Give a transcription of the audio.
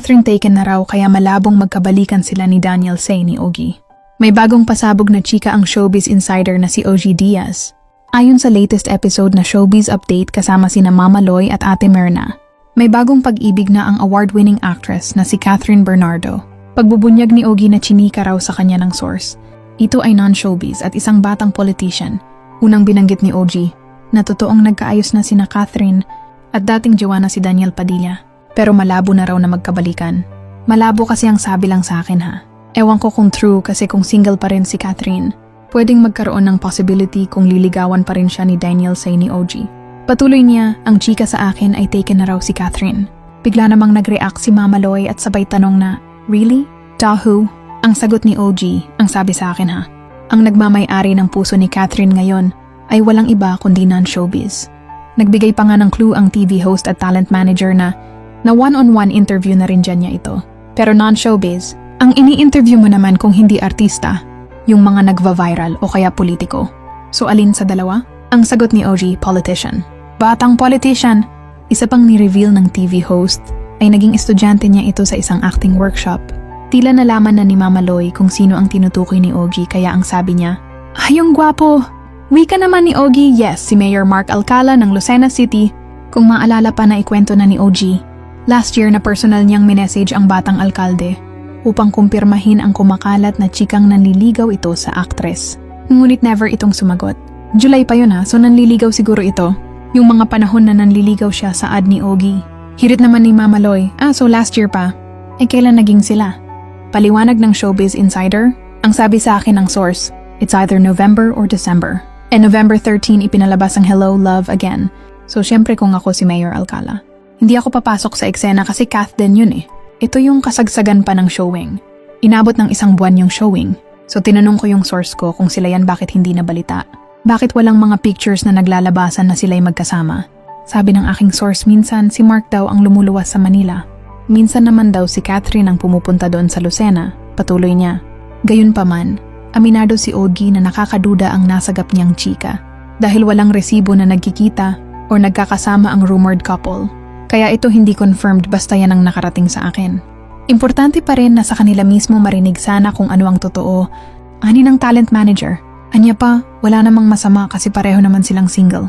Catherine taken na raw kaya malabong magkabalikan sila ni Daniel Say ni Ogie. May bagong pasabog na chika ang showbiz insider na si Ogie Diaz. Ayon sa latest episode na Showbiz Update kasama sina Mama Loy at Ate Myrna, may bagong pag-ibig na ang award-winning actress na si Catherine Bernardo. Pagbubunyag ni Ogie na chinika raw sa kanya ng source. Ito ay non-showbiz at isang batang politician. Unang binanggit ni Ogie na totoong nagkaayos na sina Catherine at dating jowa na si Daniel Padilla. Pero malabo na raw na magkabalikan. Malabo kasi ang sabi lang sa akin ha. Ewan ko kung true kasi kung single pa rin si Catherine, pwedeng magkaroon ng possibility kung liligawan pa rin siya ni Daniel Say ni Ogie. Patuloy niya, ang chika sa akin ay taken na raw si Catherine. Bigla namang nag-react si Mama Loy at sabay tanong na, "Really? Tahu?" Ang sagot ni Ogie, ang sabi sa akin ha. Ang nagmamay-ari ng puso ni Catherine ngayon ay walang iba kundi non-showbiz. Nagbigay pa nga ng clue ang TV host at talent manager na one-on-one interview na rin dyan niya ito. Pero non-showbiz, ang ini-interview mo naman kung hindi artista, yung mga nagva-viral o kaya politiko. So alin sa dalawa? Ang sagot ni Ogie, politician. Batang politician! Isa pang ni-reveal ng TV host ay naging estudyante niya ito sa isang acting workshop. Tila nalaman na ni Mama Loy kung sino ang tinutukoy ni Ogie kaya ang sabi niya, "Ayong gwapo!" Wika naman ni Ogie, yes, si Mayor Mark Alcala ng Lucena City. Kung maalala pa na ikwento na ni Ogie, last year na personal niyang minessage ang batang alkalde upang kumpirmahin ang kumakalat na chikang nanliligaw ito sa actress. Ngunit never itong sumagot. July pa yun ha, so nanliligaw siguro ito. Yung mga panahon na nanliligaw siya sa ad ni Ogie. Hirit naman ni Mama Loy, so last year pa. Kailan naging sila? Paliwanag ng Showbiz Insider, ang sabi sa akin ng source, it's either November or December. And November 13 ipinalabas ang Hello, Love Again. So syempre kung ako si Mayor Alcala. Hindi ako papasok sa eksena kasi Kath din yun eh. Ito yung kasagsagan pa ng showing. Inabot ng 1 buwan yung showing. So tinanong ko yung source ko kung sila yan bakit hindi nabalita. Bakit walang mga pictures na naglalabasan na sila'y magkasama? Sabi ng aking source minsan si Mark daw ang lumuluwas sa Manila. Minsan naman daw si Catherine ang pumupunta doon sa Lucena. Patuloy niya. Gayunpaman, aminado si Ogie na nakakaduda ang nasagap niyang chika. Dahil walang resibo na nagkikita o nagkakasama ang rumored couple. Kaya ito hindi confirmed basta yan ang nakarating sa akin. Importante pa rin na sa kanila mismo marinig sana kung ano ang totoo. Ani ng talent manager. Anya pa, wala namang masama kasi pareho naman silang single.